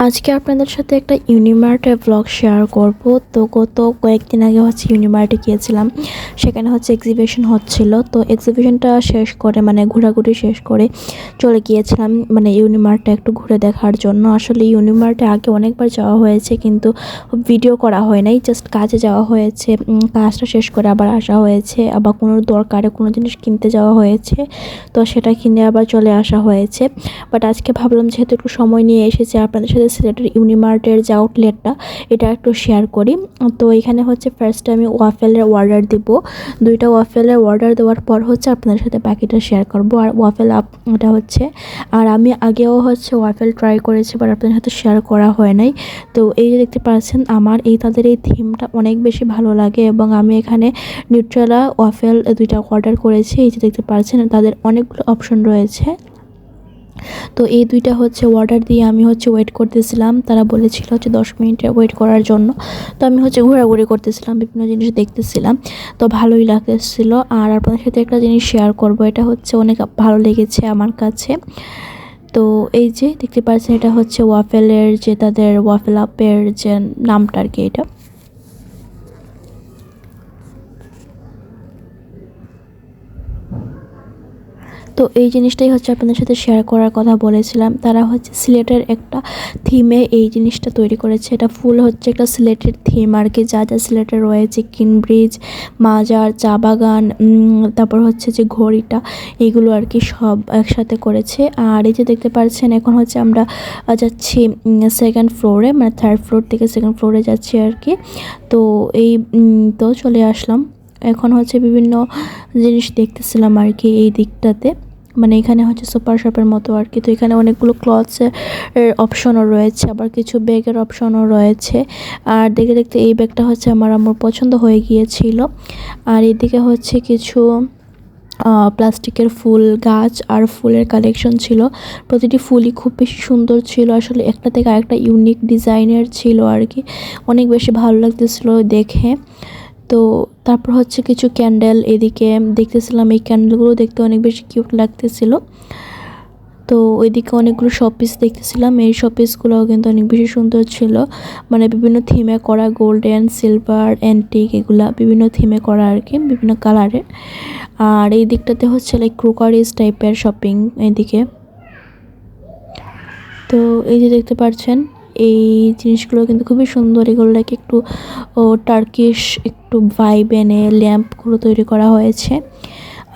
আজকে আপনাদের সাথে একটা ইউনিমার্টের ব্লগ শেয়ার করব। তো গত কয়েকদিন আগে ইউনিমার্টে গিয়েছিলাম। সেখানে এক্সিবিশন হচ্ছিল। তো এক্সিবিশনটা শেষ করে ঘোরাঘুরি শেষ করে চলে গিয়েছিলাম ইউনিমার্টটা একটু ঘুরে দেখার জন্য। আসলে ইউনিমার্টে আগে অনেকবার যাওয়া হয়েছে, কিন্তু ভিডিও করা হয় নাই, জাস্ট কাজে যাওয়া হয়েছে। কাজটা শেষ করে আবার আসা হয়েছে, আবার কোনো দরকারে কোনো জিনিস কিনতে যাওয়া হয়েছে, তো সেটা কিনে আবার চলে আসা হয়েছে। বাট আজকে ভাবলাম যেহেতু একটু সময় নিয়ে এসেছি, আপনাদের সাথে সিলেটের ইউনিমার্টের যে আউটলেটটা এটা একটু শেয়ার করি। তো এখানে ফার্স্টে আমি ওয়াফেলের অর্ডার দিব। 2টা ওয়াফেলের অর্ডার দেওয়ার পর আপনাদের সাথে বাকিটা শেয়ার করব। আর ওয়াফেল এটা আর আমি আগেও ওয়াফেল ট্রাই করেছি, বাট আপনাদের সাথে শেয়ার করা হয় নাই। তো এই যে দেখতে পাচ্ছেন, আমার তাদের এই থিমটা অনেক বেশি ভালো লাগে, এবং আমি এখানে নিউট্রেলা ওয়াফেল 2টা অর্ডার করেছি। এই যে দেখতে পাচ্ছেন, তাদের অনেকগুলো অপশন রয়েছে। তো এই 2টা অর্ডার দিয়ে আমি ওয়েট করতেছিলাম। তারা বলেছিল 10 মিনিট ওয়েট করার জন্য। তো আমি ঘোরাঘুরি করতেছিলাম, বিভিন্ন জিনিস দেখতেছিলাম, তো ভালোই লাগতেছিল। আর আপনাদের সাথে একটা জিনিস শেয়ার করব, এটা অনেক ভালো লেগেছে আমার কাছে। তো এই যে দেখতে পাচ্ছেন, এটা ওয়াফেলের যে তাদের ওয়াফেল আপের যে নামটা আর কি, এটা। তো এই জিনিসটাই আপনাদের সাথে শেয়ার করার কথা বলেছিলাম। তারা সিলেটের একটা থিমে এই জিনিসটা তৈরি করেছে। এটা ফুল একটা সিলেটের থিম আর কি, যা যা সিলেটে রয়েছে, কিন ব্রিজ, মাজার, চা বাগান, তারপর যে ঘড়িটা, এগুলো আর কি সব একসাথে করেছে। আর এই যে দেখতে পাচ্ছেন, এখন আমরা যাচ্ছি সেকেন্ড ফ্লোরে, থার্ড ফ্লোর থেকে সেকেন্ড ফ্লোরে যাচ্ছি আর কি। তো তো চলে আসলাম। এখন বিভিন্ন জিনিস দেখতেছিলাম আর কি এই দিকটাতে। এখানে সুপার শপের মতো আর কি। তো এখানে অনেকগুলো ক্লথসের অপশনও রয়েছে, আবার কিছু ব্যাগের অপশনও রয়েছে। আর দেখতে দেখতে এই ব্যাগটা আমার পছন্দ হয়ে গিয়েছিল। আর এদিকে কিছু প্লাস্টিকের ফুল গাছ আর ফুলের কালেকশন ছিল। প্রতিটি ফুলই খুব বেশি সুন্দর ছিল, আসলে একটা থেকে আরেকটা ইউনিক ডিজাইনের ছিল আর কি। অনেক বেশি ভালো লাগতেছিল দেখে। তো তারপর কিছু ক্যান্ডেল এদিকে দেখতেছিলাম। এই ক্যান্ডেলগুলো দেখতে অনেক বেশি কিউট লাগতেছিল। তো ওইদিকে অনেকগুলো শপিস দেখতেছিলাম। এই শপিসগুলোও কিন্তু অনেক বেশি সুন্দর ছিল, বিভিন্ন থিমে করা, গোল্ডেন, সিলভার, অ্যান্টিক, এগুলা বিভিন্ন থিমে করা আর কি, বিভিন্ন কালারের। আর এই দিকটাতে লাইক ক্রোকারিজ টাইপের শপিং এদিকে। তো এই যে দেখতে পাচ্ছেন, এই জিনিসগুলো কিন্তু খুবই সুন্দর। এগুলো লাইক একটু টার্কিশ একটু ভাইব এনে ল্যাম্পগুলো তৈরি করা হয়েছে।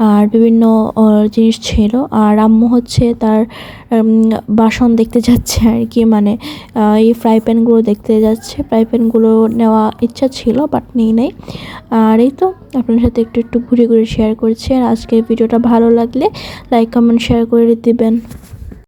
আর বিভিন্ন জিনিস ছিল। আর আম্মু তার বাসন দেখতে যাচ্ছে আর কি, এই ফ্রাই প্যানগুলো দেখতে যাচ্ছে। ফ্রাই প্যানগুলো নেওয়া ইচ্ছা ছিল, বাট নিই নাই। আর এই তো আপনার সাথে একটু ঘুরে ঘুরে শেয়ার করছি। আর আজকের ভিডিওটা ভালো লাগলে লাইক, কমেন্ট, শেয়ার করে দিবেন।